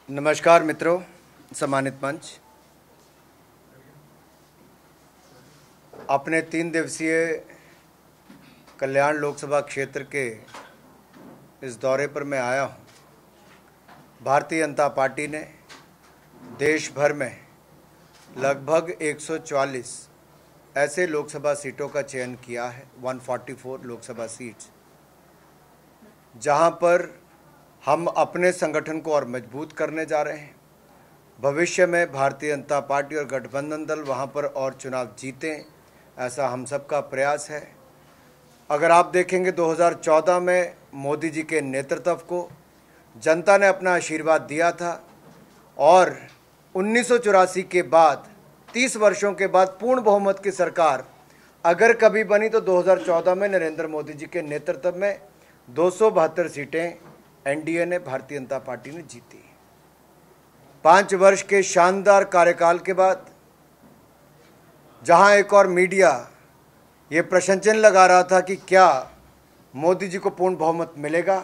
नमस्कार मित्रों, सम्मानित मंच। अपने 3 दिवसीय कल्याण लोकसभा क्षेत्र के इस दौरे पर मैं आया हूं। भारतीय जनता पार्टी ने देश भर में लगभग 144 ऐसे लोकसभा सीटों का चयन किया है, 144 लोकसभा सीट्स, जहां पर हम अपने संगठन को और मजबूत करने जा रहे हैं। भविष्य में भारतीय जनता पार्टी और गठबंधन दल वहां पर और चुनाव जीतें, ऐसा हम सबका प्रयास है। अगर आप देखेंगे 2014 में मोदी जी के नेतृत्व को जनता ने अपना आशीर्वाद दिया था और 1984 के बाद 30 वर्षों के बाद पूर्ण बहुमत की सरकार अगर कभी बनी तो 2014 में नरेंद्र मोदी जी के नेतृत्व में 272 सीटें एनडीए ने, भारतीय जनता पार्टी ने जीती। 5 वर्ष के शानदार कार्यकाल के बाद जहां एक और मीडिया ये प्रश्नचिन्ह लगा रहा था कि क्या मोदी जी को पूर्ण बहुमत मिलेगा,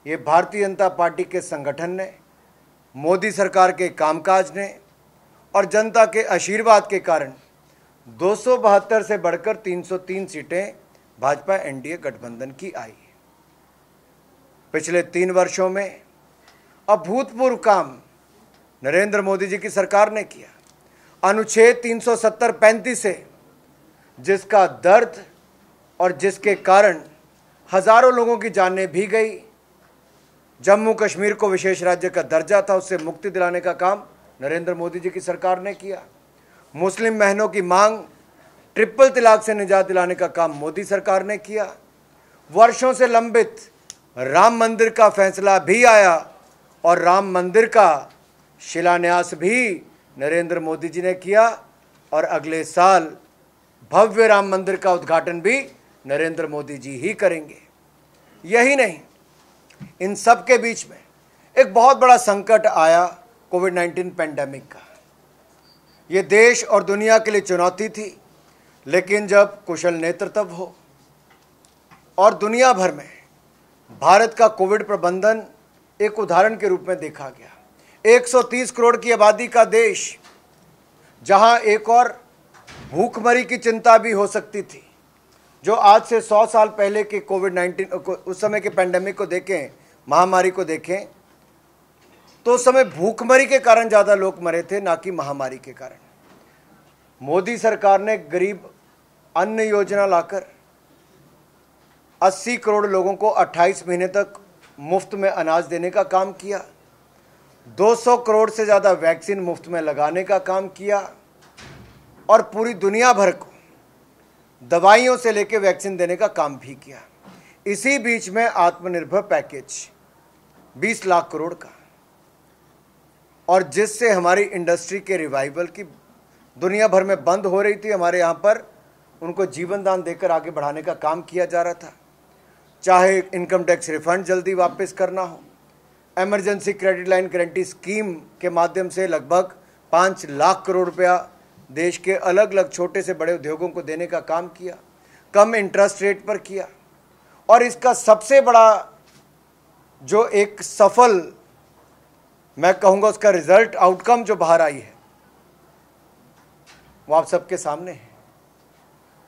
ये भारतीय जनता पार्टी के संगठन ने, मोदी सरकार के कामकाज ने और जनता के आशीर्वाद के कारण 272 से बढ़कर 303 सीटें भाजपा एनडीए गठबंधन की आई। पिछले 3 वर्षों में अभूतपूर्व काम नरेंद्र मोदी जी की सरकार ने किया। अनुच्छेद 370-35 से जिसका दर्द और जिसके कारण हजारों लोगों की जानें भी गई, जम्मू कश्मीर को विशेष राज्य का दर्जा था, उससे मुक्ति दिलाने का काम नरेंद्र मोदी जी की सरकार ने किया। मुस्लिम बहनों की मांग ट्रिपल तलाक से निजात दिलाने का काम मोदी सरकार ने किया। वर्षों से लंबित राम मंदिर का फैसला भी आया और राम मंदिर का शिलान्यास भी नरेंद्र मोदी जी ने किया और अगले साल भव्य राम मंदिर का उद्घाटन भी नरेंद्र मोदी जी ही करेंगे। यही नहीं, इन सब के बीच में एक बहुत बड़ा संकट आया, कोविड-19 पैंडेमिक का। ये देश और दुनिया के लिए चुनौती थी, लेकिन जब कुशल नेतृत्व हो और दुनिया भर में भारत का कोविड प्रबंधन एक उदाहरण के रूप में देखा गया। 130 करोड़ की आबादी का देश, जहां एक और भूखमरी की चिंता भी हो सकती थी, जो आज से 100 साल पहले के कोविड-19 उस समय के पैंडेमिक को देखें, महामारी को देखें, तो उस समय भूखमरी के कारण ज़्यादा लोग मरे थे, ना कि महामारी के कारण। मोदी सरकार ने गरीब अन्न योजना लाकर 80 करोड़ लोगों को 28 महीने तक मुफ्त में अनाज देने का काम किया। 200 करोड़ से ज़्यादा वैक्सीन मुफ्त में लगाने का काम किया और पूरी दुनिया भर को दवाइयों से लेकर वैक्सीन देने का काम भी किया। इसी बीच में आत्मनिर्भर पैकेज 20 लाख करोड़ का, और जिससे हमारी इंडस्ट्री के रिवाइवल की दुनिया भर में बंद हो रही थी, हमारे यहाँ पर उनको जीवन दान देकर आगे बढ़ाने का काम किया जा रहा था। चाहे इनकम टैक्स रिफंड जल्दी वापस करना हो, emergency credit line guarantee scheme के माध्यम से लगभग 5 लाख करोड़ रुपया देश के अलग अलग छोटे से बड़े उद्योगों को देने का काम किया, कम इंटरेस्ट रेट पर किया। और इसका सबसे बड़ा जो एक सफल, मैं कहूँगा, उसका रिजल्ट, आउटकम जो बाहर आई है, वो आप सबके सामने है।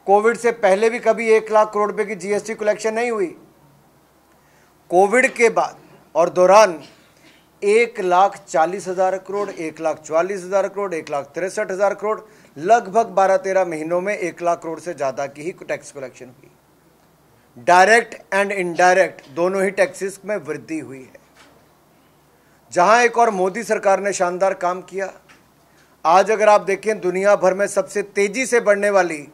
कोविड से पहले भी कभी 1 लाख करोड़ रुपए की जीएसटी कलेक्शन नहीं हुई। कोविड के बाद और दौरान 1,40,000 करोड़, 1,44,000 करोड़, 1,63,000 करोड़, लगभग 12-13 महीनों में 1 लाख करोड़ से ज़्यादा की ही टैक्स कलेक्शन हुई। डायरेक्ट एंड इनडायरेक्ट दोनों ही टैक्सेस में वृद्धि हुई है। जहां एक और मोदी सरकार ने शानदार काम किया। आज अगर आप देखें, दुनिया भर में सबसे तेजी से बढ़ने वाली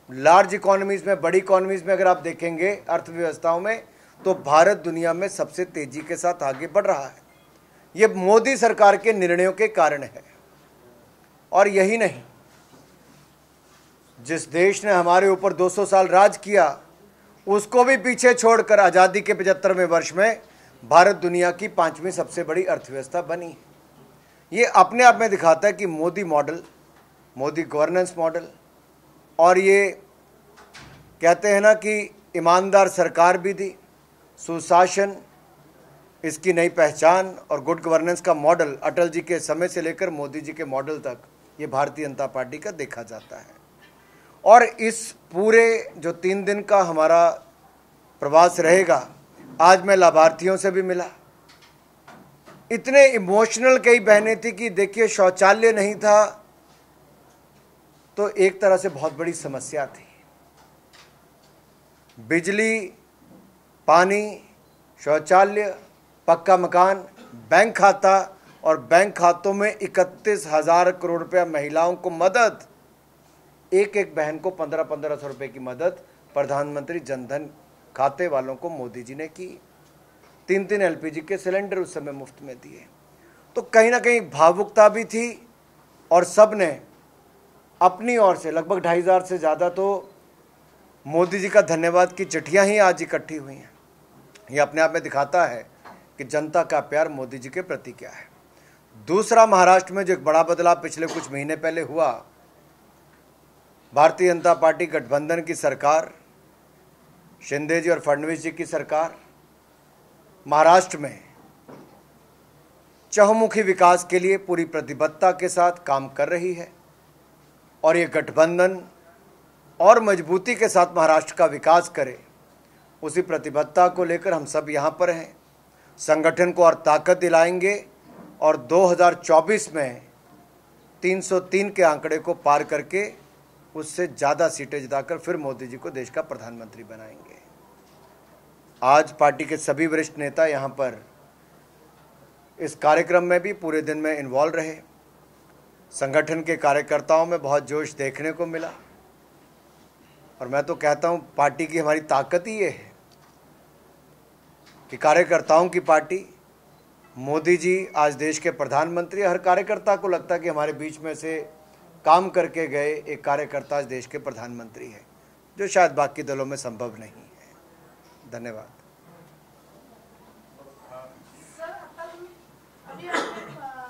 लार्ज इकोनॉमीज में, बड़ी इकोनॉमीज में अगर आप देखेंगे, अर्थव्यवस्थाओं में, तो भारत दुनिया में सबसे तेजी के साथ आगे बढ़ रहा है। ये मोदी सरकार के निर्णयों के कारण है। और यही नहीं, जिस देश ने हमारे ऊपर 200 साल राज किया, उसको भी पीछे छोड़कर आज़ादी के 75वें वर्ष में भारत दुनिया की 5वीं सबसे बड़ी अर्थव्यवस्था बनी है। ये अपने आप में दिखाता है कि Modi model, Modi governance model, और ये कहते हैं ना कि ईमानदार सरकार भी थी, सुशासन, इसकी नई पहचान और गुड गवर्नेंस का मॉडल अटल जी के समय से लेकर मोदी जी के मॉडल तक ये भारतीय जनता पार्टी का देखा जाता है। और इस पूरे जो 3 दिन का हमारा प्रवास रहेगा, आज मैं लाभार्थियों से भी मिला। इतने इमोशनल कई बहनें थी कि देखिए शौचालय नहीं था तो एक तरह से बहुत बड़ी समस्या थी। बिजली, पानी, शौचालय, पक्का मकान, बैंक खाता और बैंक खातों में 31,000 करोड़ रुपया महिलाओं को मदद, एक एक बहन को 1500 रुपये की मदद प्रधानमंत्री जनधन खाते वालों को मोदी जी ने की। 3 एलपीजी के सिलेंडर उस समय मुफ्त में दिए। तो कहीं ना कहीं भावुकता भी थी और सब ने अपनी ओर से लगभग 2,500 से ज़्यादा तो मोदी जी का धन्यवाद की चिट्ठियां ही आज इकट्ठी हुई हैं। ये अपने आप में दिखाता है कि जनता का प्यार मोदी जी के प्रति क्या है। दूसरा, महाराष्ट्र में जो एक बड़ा बदलाव पिछले कुछ महीने पहले हुआ, भारतीय जनता पार्टी गठबंधन की सरकार, शिंदे जी और फडणवीस जी की सरकार महाराष्ट्र में चहुमुखी विकास के लिए पूरी प्रतिबद्धता के साथ काम कर रही है और ये गठबंधन और मजबूती के साथ महाराष्ट्र का विकास करे, उसी प्रतिबद्धता को लेकर हम सब यहाँ पर हैं। संगठन को और ताकत दिलाएंगे और 2024 में 303 के आंकड़े को पार करके उससे ज़्यादा सीटें जिताकर फिर मोदी जी को देश का प्रधानमंत्री बनाएंगे। आज पार्टी के सभी वरिष्ठ नेता यहाँ पर इस कार्यक्रम में भी पूरे दिन में इन्वॉल्व रहे। संगठन के कार्यकर्ताओं में बहुत जोश देखने को मिला और मैं तो कहता हूँ पार्टी की हमारी ताकत ही ये है कि कार्यकर्ताओं की पार्टी, मोदी जी आज देश के प्रधानमंत्री, हर कार्यकर्ता को लगता है कि हमारे बीच में से काम करके गए एक कार्यकर्ता आज देश के प्रधानमंत्री है, जो शायद बाकी दलों में संभव नहीं है। धन्यवाद। सर, अभी आपने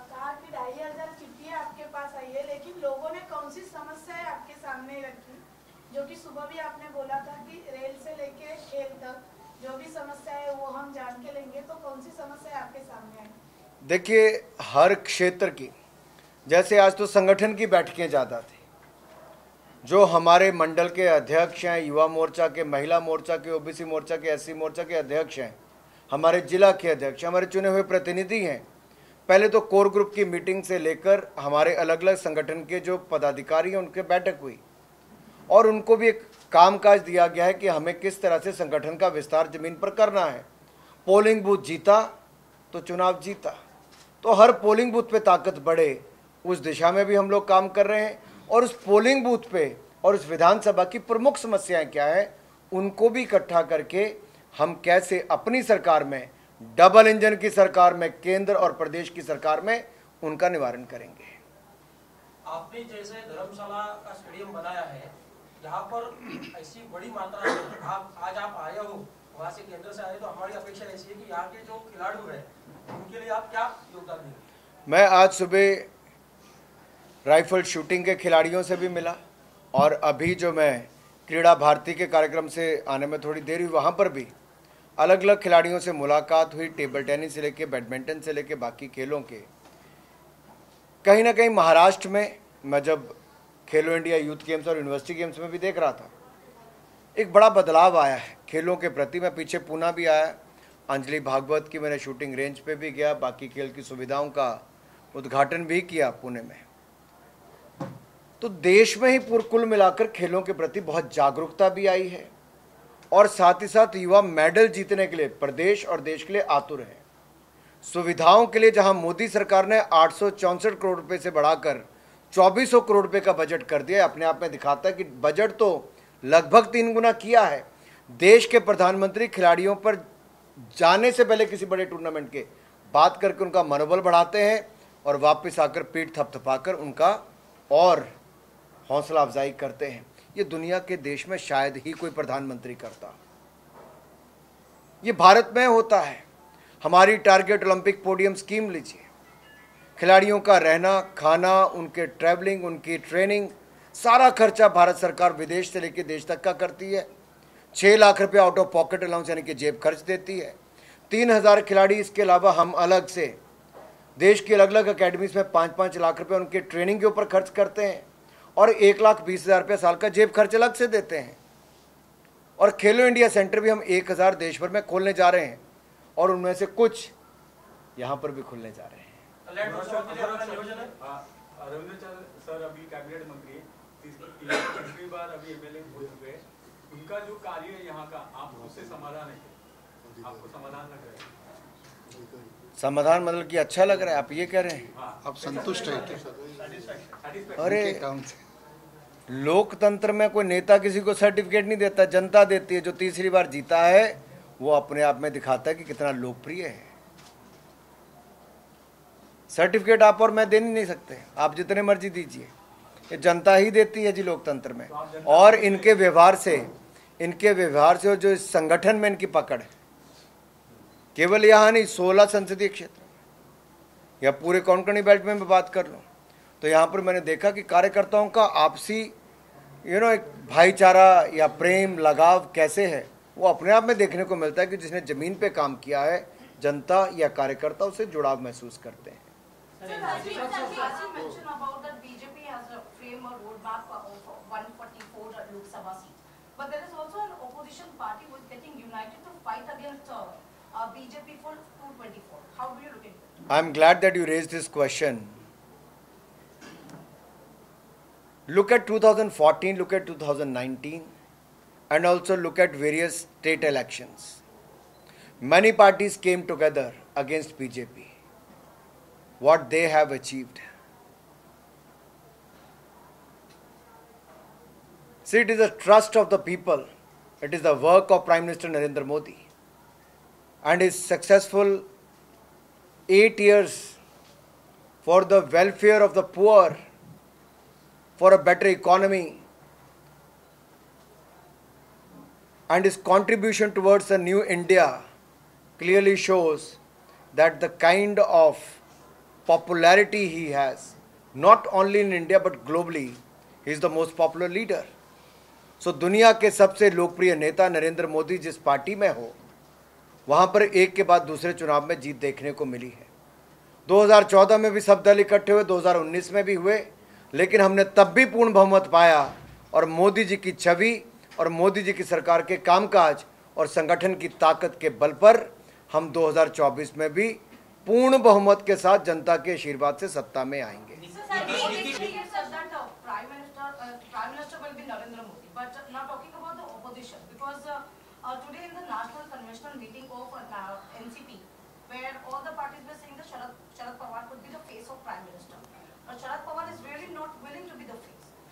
कहा कि 2,500 चिट्ठियां आपके पास आई है, लेकिन लोगों ने कौन सी समस्याएं आपके सामने रखी, जो कि सुबह भी आपने बोला था कि रेल से लेके खेल तक जो भी समस्या है वो हम जान के लेंगे, तो कौन सी समस्या आपके सामने आई? देखिए, हर क्षेत्र की, जैसे आज तो संगठन की बैठकें ज़्यादा थी, जो हमारे मंडल के अध्यक्ष हैं, युवा मोर्चा के, महिला मोर्चा के, ओबीसी मोर्चा के, एससी मोर्चा के अध्यक्ष हैं, हमारे जिला के अध्यक्ष, हमारे चुने हुए प्रतिनिधि हैं। पहले तो कोर ग्रुप की मीटिंग से लेकर हमारे अलग अलग संगठन के जो पदाधिकारी हैं उनके बैठक हुई और उनको भी एक कामकाज दिया गया है कि हमें किस तरह से संगठन का विस्तार जमीन पर करना है। पोलिंग बूथ जीता तो चुनाव जीता, तो हर पोलिंग बूथ पे ताकत बढ़े उस दिशा में भी हम लोग काम कर रहे हैं और उस पोलिंग बूथ पे और उस विधानसभा की प्रमुख समस्याएं क्या है उनको भी इकट्ठा करके हम कैसे अपनी सरकार में, डबल इंजन की सरकार में, केंद्र और प्रदेश की सरकार में उनका निवारण करेंगे। आपने जैसे धर्मशाला का स्टेडियम बनाया है, यहाँ पर ऐसी बड़ी मात्रा में आज आप आए हो, वहाँ से केंद्र से आए, तो हमारी अपेक्षा ऐसी है कि यहाँ के जो खिलाड़ी हैं उनके लिए आप क्या योगदान देंगे? मैं आज सुबह राइफल शूटिंग के खिलाड़ियों से भी मिला और अभी जो मैं क्रीड़ा भारती के कार्यक्रम से आने में थोड़ी देर हुई, वहाँ पर भी अलग अलग खिलाड़ियों से मुलाकात हुई। टेबल टेनिस से लेके बैडमिंटन से लेके बाकी खेलों के। कहीं ना कहीं महाराष्ट्र में मैं जब खेलो इंडिया यूथ गेम्स और यूनिवर्सिटी गेम्स में भी देख रहा था, एक बड़ा बदलाव आया है खेलों के प्रति। मैं पीछे पूना भी आया, अंजलि भागवत की मैंने शूटिंग रेंज पे भी गया, बाकी खेल की सुविधाओं का उद्घाटन भी किया पुणे में। तो देश में ही कुल मिलाकर खेलों के प्रति बहुत जागरूकता भी आई है और साथ ही साथ युवा मेडल जीतने के लिए प्रदेश और देश के लिए आतुर हैं। सुविधाओं के लिए जहां मोदी सरकार ने 864 करोड़ रुपए से बढ़ाकर 2400 करोड़ रुपए का बजट कर दिया, अपने आप में दिखाता है कि बजट तो लगभग 3 गुना किया है। देश के प्रधानमंत्री खिलाड़ियों पर जाने से पहले किसी बड़े टूर्नामेंट के बात करके उनका मनोबल बढ़ाते हैं और वापस आकर पीठ थपथपाकर उनका और हौसला अफजाई करते हैं। ये दुनिया के देश में शायद ही कोई प्रधानमंत्री करता। ये भारत में होता है। हमारी टारगेट ओलंपिक पोडियम स्कीम लीजिए, खिलाड़ियों का रहना, खाना, उनके ट्रैवलिंग, उनकी ट्रेनिंग, सारा खर्चा भारत सरकार विदेश से लेकर देश तक का करती है। 6 लाख रुपए आउट ऑफ पॉकेट अलाउंस यानी कि जेब खर्च देती है। 3,000 खिलाड़ी, इसके अलावा हम अलग से देश की अलग अलग अकेडमीज में 5-5 लाख रुपए उनके ट्रेनिंग के ऊपर खर्च करते हैं और 1,20,000 रुपये साल का जेब खर्च अलग से देते हैं। और खेलो इंडिया सेंटर भी हम 1,000 देश भर में खोलने जा रहे हैं और उनमें से कुछ यहाँ पर भी खुलने जा रहे हैं। रविंद्र सर अभी कैबिनेट मंत्री, तीसरी बार अभी एमएलए हो चुके हैं, उनका जो कार्य है यहाँ का, आप उससे समाधान है, आपको समाधान लग रहा है? समाधान मतलब कि अच्छा लग रहा है, आप ये कह रहे हैं? आप संतुष्ट हैं? अरे लोकतंत्र में कोई नेता किसी को सर्टिफिकेट नहीं देता, जनता देती है। जो तीसरी बार जीता है वो अपने आप में दिखाता है कि कितना लोकप्रिय है। सर्टिफिकेट आप और मैं दे नहीं सकते, आप जितने मर्जी दीजिए, ये जनता ही देती है जी लोकतंत्र में। और इनके व्यवहार से और जो इस संगठन में इनकी पकड़ है, केवल यहाँ नहीं 16 संसदीय क्षेत्र या पूरे कोंकणी बेल्ट में मैं बात कर लूँ तो यहाँ पर मैंने देखा कि कार्यकर्ताओं का आपसी एक भाईचारा या प्रेम लगाव कैसे है, वो अपने आप में देखने को मिलता है कि जिसने जमीन पे काम किया है, जनता या कार्यकर्ता उससे जुड़ाव महसूस करते हैं। I am glad that you raised this question. Look at 2014, look at 2019, and also look at various state elections. Many parties came together against BJP. What they have achieved. See, it is the trust of the people. It is the work of Prime Minister Narendra Modi and his successful 8 years for the welfare of the poor, for a better economy, and his contribution towards a new India clearly shows that the kind of popularity he has, not only in India but globally, he is the most popular leader. So दुनिया के सबसे लोकप्रिय नेता नरेंद्र मोदी जिस party में हो, वहाँ पर एक के बाद दूसरे चुनाव में जीत देखने को मिली है। 2014 में भी सब दल इकट्ठे हुए, 2019 में भी हुए, लेकिन हमने तब भी पूर्ण बहुमत पाया और मोदी जी की छवि और मोदी जी की सरकार के कामकाज और संगठन की ताकत के बल पर हम 2024 में भी पूर्ण बहुमत के साथ जनता के आशीर्वाद से सत्ता में आएंगे।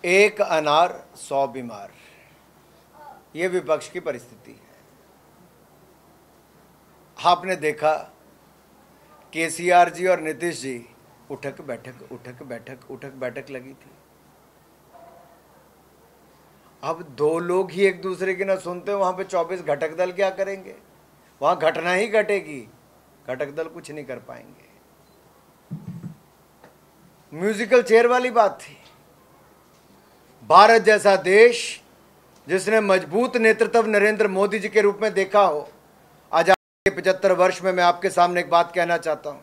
एक अनार 100 बीमार, ये विपक्ष की परिस्थिति है। आपने देखा केसीआर जी और नीतीश जी उठक बैठक लगी थी। अब दो लोग ही एक दूसरे की ना सुनते, वहां पे 24 घटक दल क्या करेंगे? वहां घटना ही घटेगी, घटक दल कुछ नहीं कर पाएंगे। म्यूजिकल चेयर वाली बात थी। भारत जैसा देश जिसने मजबूत नेतृत्व नरेंद्र मोदी जी के रूप में देखा हो, आजादी के 75 वर्ष में मैं आपके सामने एक बात कहना चाहता हूं।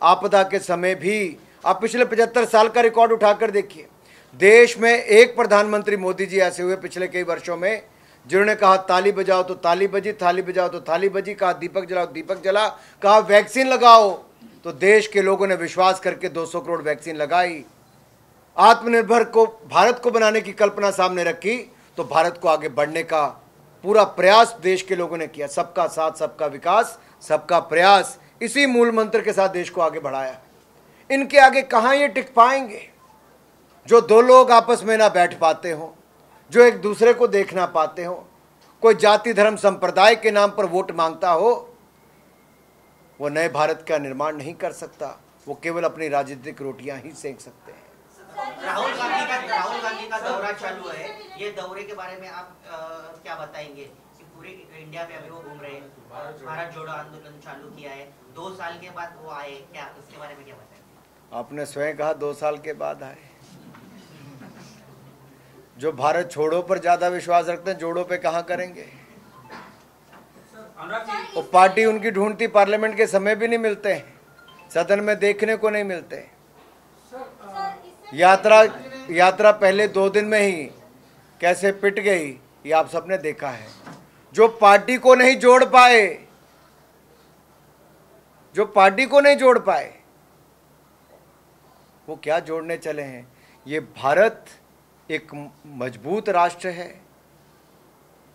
आपदा के समय भी आप पिछले 75 साल का रिकॉर्ड उठाकर देखिए, देश में एक प्रधानमंत्री मोदी जी ऐसे हुए पिछले कई वर्षों में जिन्होंने कहा ताली बजाओ तो ताली बजी, थाली बजाओ तो थाली बजी, कहा दीपक जलाओ दीपक जला, कहा वैक्सीन लगाओ तो देश के लोगों ने विश्वास करके 200 करोड़ वैक्सीन लगाई। आत्मनिर्भर को भारत को बनाने की कल्पना सामने रखी तो भारत को आगे बढ़ने का पूरा प्रयास देश के लोगों ने किया। सबका साथ, सबका विकास, सबका प्रयास, इसी मूल मंत्र के साथ देश को आगे बढ़ाया। इनके आगे कहां ये टिक पाएंगे जो दो लोग आपस में ना बैठ पाते हो, जो एक दूसरे को देख ना पाते हो, कोई जाति धर्म संप्रदाय के नाम पर वोट मांगता हो, वो नए भारत का निर्माण नहीं कर सकता। वो केवल अपनी राजनीतिक रोटियां ही सेंक सकते हैं। राहुल गांधी का दौरा चालू है, ये दौरे के बारे में आप क्या बताएंगे कि पूरे इंडिया में अभी वो घूम रहे हैं, भारत जोड़ो आंदोलन चालू किया है, 2 साल के बाद वो आए, क्या उसके बारे में क्या बताएंगे? आपने स्वयं कहा 2 साल के बाद आए। जो भारत छोड़ो पर ज्यादा विश्वास रखते हैं, जोड़ो पे कहां करेंगे? अनुराग जी, वो पार्टी उनकी ढूंढती पार्लियामेंट के समय भी नहीं मिलते हैं, सदन में देखने को नहीं मिलते हैं। यात्रा पहले 2 दिन में ही कैसे पिट गई ये आप सबने देखा है। जो पार्टी को नहीं जोड़ पाए, वो क्या जोड़ने चले हैं। ये भारत एक मजबूत राष्ट्र है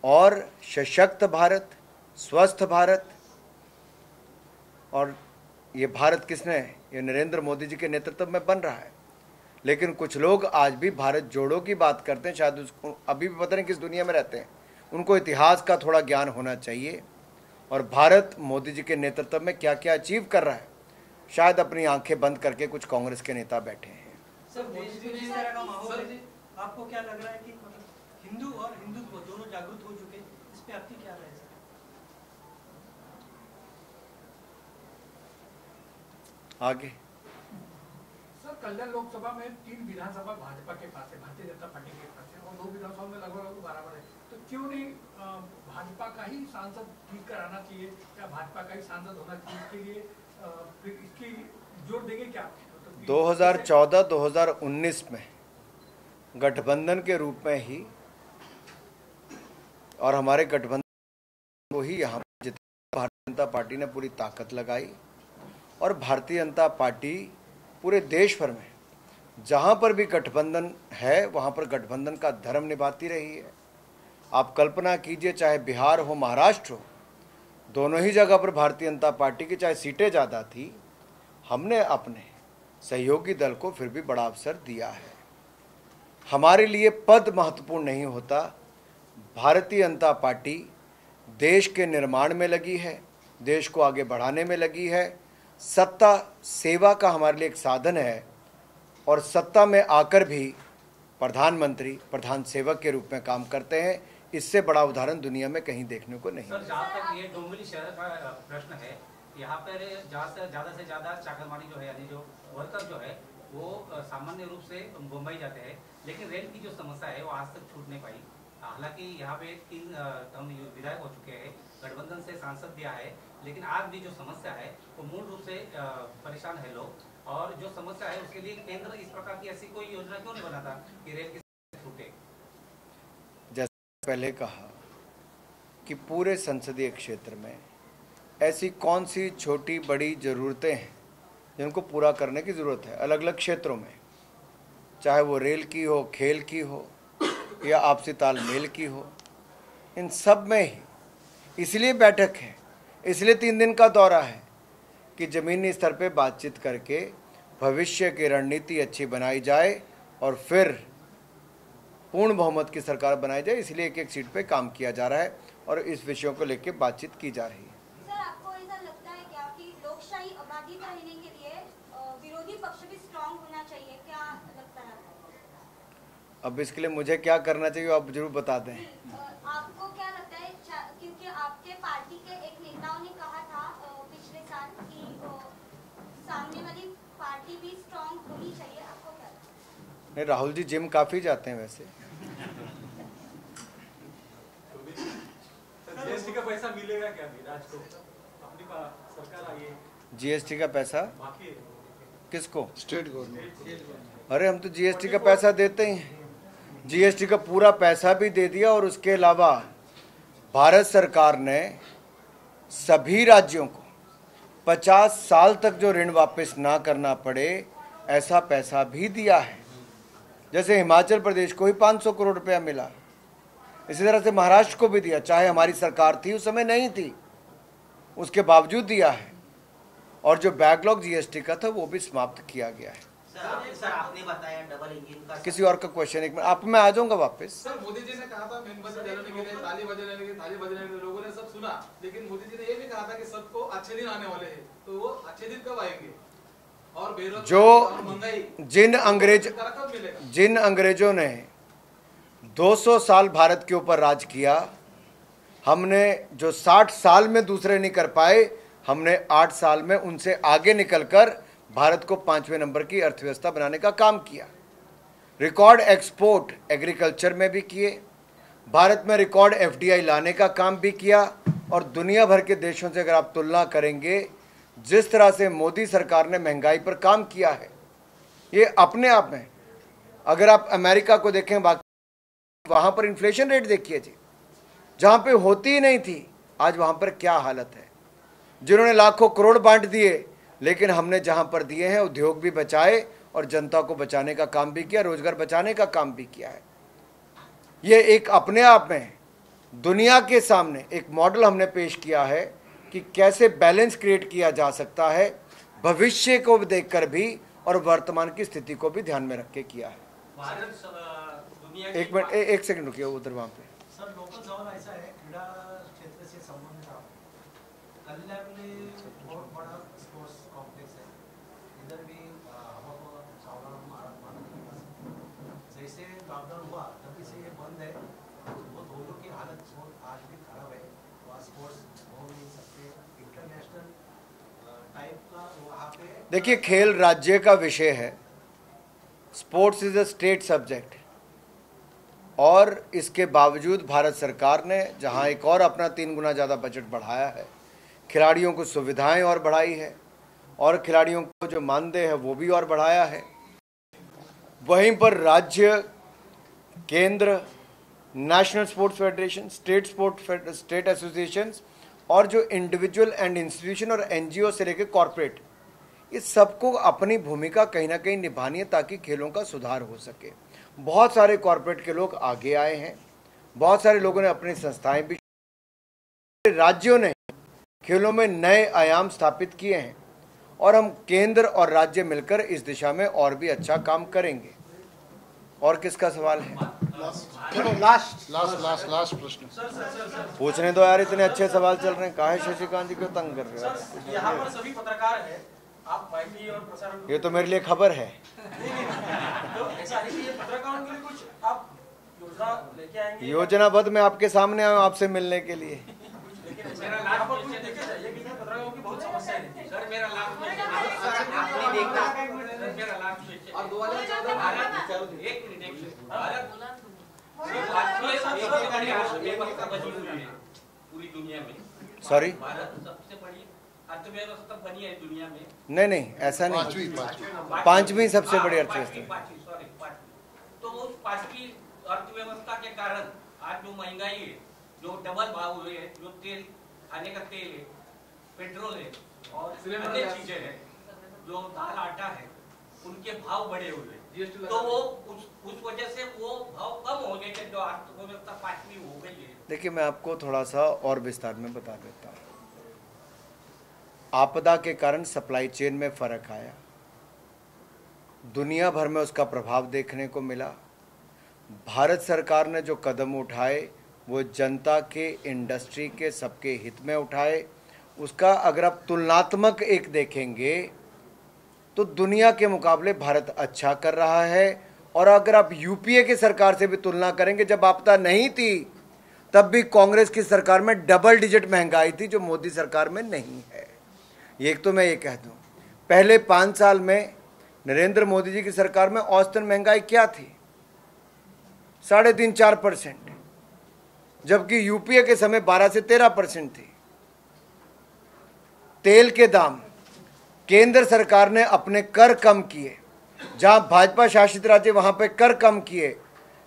और सशक्त भारत, स्वस्थ भारत, और ये भारत किसने, ये नरेंद्र मोदी जी के नेतृत्व में बन रहा है। लेकिन कुछ लोग आज भी भारत जोड़ो की बात करते हैं, शायद उसको अभी भी पता नहीं किस दुनिया में रहते हैं। उनको इतिहास का थोड़ा ज्ञान होना चाहिए और भारत मोदी जी के नेतृत्व में क्या क्या अचीव कर रहा है, शायद अपनी आंखें बंद करके कुछ कांग्रेस के नेता बैठे हैं। सर, देश में जिस तरह का माहौल है, आपको क्या लग रहा है कि मतलब हिंदू और हिंदुत्व दोनों जागरूक हो चुके हैं, इस पे आपकी क्या राय है? आगे सर, कल्याण लोकसभा में 3 विधानसभा भाजपा के पास है, भारतीय जनता पार्टी के पास है, और 2 विधानसभा में लगभग बराबर है। तो क्यों नहीं भाजपा का ही सांसद ठीक कराना चाहिए या भाजपा का ही सांसद होना चाहिए? इसके लिए फिर इसकी जोर देंगे क्या? 2014-2019 में गठबंधन के रूप में ही, और हमारे गठबंधन को ही यहाँ भारतीय जनता पार्टी ने पूरी ताकत लगाई, और भारतीय जनता पार्टी पूरे देश भर में जहाँ पर भी गठबंधन है वहाँ पर गठबंधन का धर्म निभाती रही है। आप कल्पना कीजिए, चाहे बिहार हो, महाराष्ट्र हो, दोनों ही जगह पर भारतीय जनता पार्टी की चाहे सीटें ज़्यादा थी, हमने अपने सहयोगी दल को फिर भी बड़ा अवसर दिया है। हमारे लिए पद महत्वपूर्ण नहीं होता। भारतीय जनता पार्टी देश के निर्माण में लगी है, देश को आगे बढ़ाने में लगी है। सत्ता सेवा का हमारे लिए एक साधन है, और सत्ता में आकर भी प्रधानमंत्री प्रधान सेवक के रूप में काम करते हैं। इससे बड़ा उदाहरण दुनिया में कहीं देखने को नहीं। सर, जहाँ तक ये डोंबिवली शहर का प्रश्न है, यहाँ पर ज़्यादा से ज़्यादा चाकरमानी जो है, यानी जो वर्कर जो है वो सामान्य रूप से मुंबई जाते हैं, लेकिन रेल की जो समस्या है वो आज तक छूट नहीं पाई। हालांकि यहाँ पे 3 टर्म विधायक हो चुके हैं, गठबंधन से सांसद दिया है, लेकिन आज भी जो समस्या है वो मूल रूप से परेशान है लोग। और जो समस्या है उसके लिए केंद्र इस प्रकार की ऐसी कोई योजना क्यों नहीं बनाता कि रेल की छूटे? जैसे पहले कहा कि पूरे संसदीय क्षेत्र में ऐसी कौन सी छोटी बड़ी ज़रूरतें हैं जिनको पूरा करने की ज़रूरत है अलग अलग क्षेत्रों में, चाहे वो रेल की हो, खेल की हो, या आपसी तालमेल की हो। इन सब में ही इसलिए बैठक है, इसलिए 3 दिन का दौरा है कि ज़मीनी स्तर पे बातचीत करके भविष्य की रणनीति अच्छी बनाई जाए और फिर पूर्ण बहुमत की सरकार बनाई जाए। इसलिए एक सीट पे काम किया जा रहा है और इस विषयों को लेकर बातचीत की जा रही है। सर, आपको ऐसा लगता है क्या कि लोकशाही अबाधित रहने के लिए विरोधी पक्ष भी स्ट्रांग होना चाहिए? क्या लगता है? अब इसके लिए मुझे क्या करना चाहिए आप जरूर बता दें। आपको क्या लगता है, क्योंकि आपके पार्टी के एक नेताओं ने कहा था पिछले साल कि सामने वाली पार्टी भी स्ट्रांग होनी चाहिए, आपको क्या लगता है? नहीं, राहुल जी जिम काफी जाते हैं वैसे। जीएसटी का पैसा मिलेगा क्या राज को? अपनी सरकार आई है, जीएसटी का पैसा बाकी है किसको? State government. अरे हम तो जीएसटी का पैसा देते ही हैं, जीएसटी का पूरा पैसा भी दे दिया। और उसके अलावा भारत सरकार ने सभी राज्यों को 50 साल तक जो ऋण वापस ना करना पड़े ऐसा पैसा भी दिया है। जैसे हिमाचल प्रदेश को ही 500 करोड़ रुपया मिला, इसी तरह से महाराष्ट्र को भी दिया। चाहे हमारी सरकार थी उस समय नहीं थी, उसके बावजूद दिया है। और जो बैकलॉग जीएसटी का था वो भी समाप्त किया गया है। सर, आपने बताया डबल इंजन का। किसी और का क्वेश्चन, एक मिनट आप, मैं आ जाऊंगा वापस। सर, मोदी जी ने कहा था मेणबत्ती जलाने के लिए, ताली बजाने के लिए, ताली बजाने के लिए, लोगों ने सब सुना, लेकिन मोदी जी ने ये भी कहा था कि सबको अच्छे दिन आने वाले हैं। तो वो अच्छे दिन कब आएंगे? और बेरोजगारी और महंगाई जिन अंग्रेजों ने 200 साल भारत के ऊपर राज किया, हमने जो 60 साल में दूसरे नहीं कर पाए, हमने 8 साल में उनसे आगे निकलकर भारत को 5वें नंबर की अर्थव्यवस्था बनाने का काम किया। रिकॉर्ड एक्सपोर्ट एग्रीकल्चर में भी किए, भारत में रिकॉर्ड एफडीआई लाने का काम भी किया, और दुनिया भर के देशों से अगर आप तुलना करेंगे, जिस तरह से मोदी सरकार ने महंगाई पर काम किया है, ये अपने आप में, अगर आप अमेरिका को देखें, बाकी वहाँ पर इन्फ्लेशन रेट देखिए जी, जहाँ पे होती ही नहीं थी, आज वहाँ पर क्या हालत है। जिन्होंने लाखों करोड़ बांट दिए, लेकिन हमने जहाँ पर दिए हैं उद्योग भी बचाए और जनता को बचाने का काम भी किया, रोजगार बचाने का काम भी किया है। ये एक अपने आप में दुनिया के सामने एक मॉडल हमने पेश किया है कि कैसे बैलेंस क्रिएट किया जा सकता है, भविष्य को देखकर भी और वर्तमान की स्थिति को भी ध्यान में रख के किया है। एक मिनट, एक सेकंड रुकिए उधर वहाँ पे। सर, लोकल सवाल ऐसा है, क्रीड़ा क्षेत्र से संबंधित आप कल्याण में बहुत बड़ा स्पोर्ट्स कॉम्प्लेक्स है, इधर भी जैसे लॉकडाउन हुआ तभी से ये बंद है, वो दोनों की हालत आज भी खराब है, वहाँ स्पोर्ट्स हो नहीं सकते, इंटरनेशनल टाइप का वहाँ पे। देखिए, खेल राज्य का विषय है, sports is a state subject, और इसके बावजूद भारत सरकार ने जहां एक और अपना 3 गुना ज़्यादा बजट बढ़ाया है, खिलाड़ियों को सुविधाएं और बढ़ाई है, और खिलाड़ियों को जो मानदेय है वो भी और बढ़ाया है। वहीं पर राज्य, केंद्र, national sports federation, state associations और जो इंडिविजुअल एंड इंस्टीट्यूशन और एनजीओ से लेकर कॉरपोरेट, इस सबको अपनी भूमिका कहीं ना कहीं निभानी है ताकि खेलों का सुधार हो सके। बहुत सारे कॉरपोरेट के लोग आगे आए हैं, बहुत सारे लोगों ने अपनी संस्थाएं भी, राज्यों ने खेलों में नए आयाम स्थापित किए हैं, और हम केंद्र और राज्य मिलकर इस दिशा में और भी अच्छा काम करेंगे। और किसका सवाल है? लास्ट प्रश्न पूछने दो यार, इतने अच्छे सवाल चल रहे हैं, काहे शशिकांत जी क्यों तंग कर रहे हो? यहाँ पर सभी पत्रकार हैं, आप माइटी और प्रसारण, ये तो मेरे लिए खबर है। तो ऐसा है कि ये पत्रकारों के लिए कुछ आप योजना लेके आएंगे? योजनाबद्ध मैं आपके सामने आया हूँ आपसे मिलने के लिए। लेकिन यहाँ पर कुछ देखे जाइए कि पत्रकारों की बहुत समस्या है। सर मेरा लास्ट पूरी दुनिया में, सॉरी, भारत सबसे बड़ी अर्थव्यवस्था बनी है दुनिया में। नहीं ऐसा नहीं, पांचवी सबसे बड़ी अर्थव्यवस्था। तो उस पांचवी अर्थव्यवस्था के कारण आज जो महंगाई है, जो डबल भाव हुए हैं, जो तेल, खाने का तेल है, पेट्रोल है और अन्य चीजें हैं, जो दाल आटा है, उनके भाव बढ़े हुए हैं, तो वो उस वजह से वो भाव कम हो गए थे, जो अर्थव्यवस्था पांचवी हो गई है। देखिए, मैं आपको थोड़ा सा और विस्तार में बता देता हूँ। आपदा के कारण सप्लाई चेन में फर्क आया, दुनिया भर में उसका प्रभाव देखने को मिला। भारत सरकार ने जो कदम उठाए वो जनता के, इंडस्ट्री के, सबके हित में उठाए। उसका अगर आप तुलनात्मक एक देखेंगे तो दुनिया के मुकाबले भारत अच्छा कर रहा है। और अगर आप यूपीए की सरकार से भी तुलना करेंगे, जब आपदा नहीं थी तब भी कांग्रेस की सरकार में डबल डिजिट महंगाई थी, जो मोदी सरकार में नहीं है। एक तो मैं ये कह दूं, पहले 5 साल में नरेंद्र मोदी जी की सरकार में औसतन महंगाई क्या थी? 3.5-4%, जबकि यूपीए के समय 12 से 13% थी। तेल के दाम, केंद्र सरकार ने अपने कर कम किए, जहां भाजपा शासित राज्य वहां पे कर कम किए,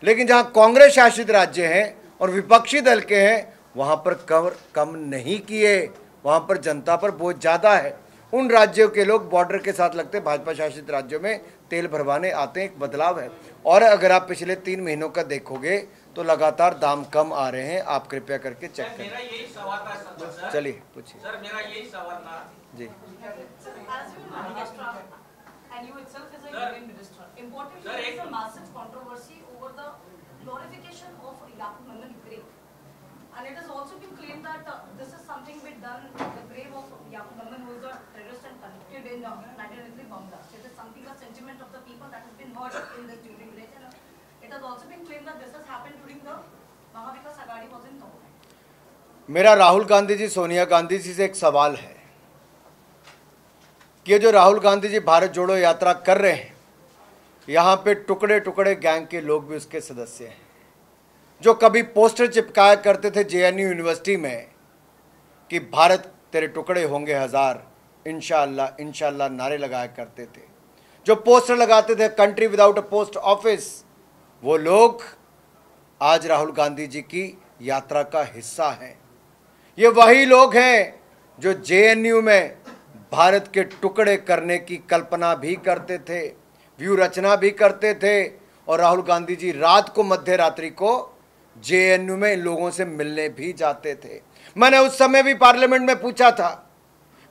लेकिन जहां कांग्रेस शासित राज्य हैं और विपक्षी दल के हैं वहां पर कर कम नहीं किए, वहां पर जनता पर बोझ ज़्यादा है। उन राज्यों के लोग बॉर्डर के साथ लगते भाजपा शासित राज्यों में तेल भरवाने आते हैं, एक बदलाव है। और अगर आप पिछले 3 महीनों का देखोगे तो लगातार दाम कम आ रहे हैं, आप कृपया करके चेक करें। मेरा यही सवाल था, चलिए पूछिए। सर मेरा यही सवाल था जी। And you itself is a union minister. Importantly, there is a massive controversy over the glorification of Yaqub Memon grave. And it has also been claimed that this is something been done at the grave of Yaqub Memon, who is a terrorist and convicted in 1993 bomb blast. It is something, a sentiment of the people that has been heard in this during village. And it has also been claimed that this has happened during the Mahavikas Aghadi was in government. मेरा राहुल गांधी जी, सोनिया गांधी जी से एक सवाल है कि जो राहुल गांधी जी भारत जोड़ो यात्रा कर रहे हैं, यहाँ पे टुकड़े टुकड़े गैंग के लोग भी उसके सदस्य हैं, जो कभी पोस्टर चिपकाया करते थे जेएनयू यूनिवर्सिटी में कि भारत तेरे टुकड़े होंगे हजार, इंशाअल्लाह इंशाअल्लाह नारे लगाया करते थे, जो पोस्टर लगाते थे country without a post office, वो लोग आज राहुल गांधी जी की यात्रा का हिस्सा हैं। ये वही लोग हैं जो जेएनयू में भारत के टुकड़े करने की कल्पना भी करते थे, व्यू रचना भी करते थे, और राहुल गांधी जी रात को मध्य रात्रि को जेएनयू में इन लोगों से मिलने भी जाते थे। मैंने उस समय भी पार्लियामेंट में पूछा था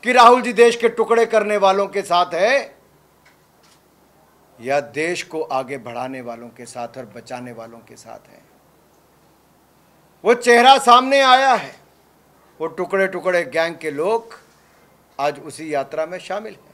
कि राहुल जी देश के टुकड़े करने वालों के साथ है या देश को आगे बढ़ाने वालों के साथ और बचाने वालों के साथ है। वो चेहरा सामने आया है। वो टुकड़े टुकड़े गैंग के लोग आज उसी यात्रा में शामिल हैं।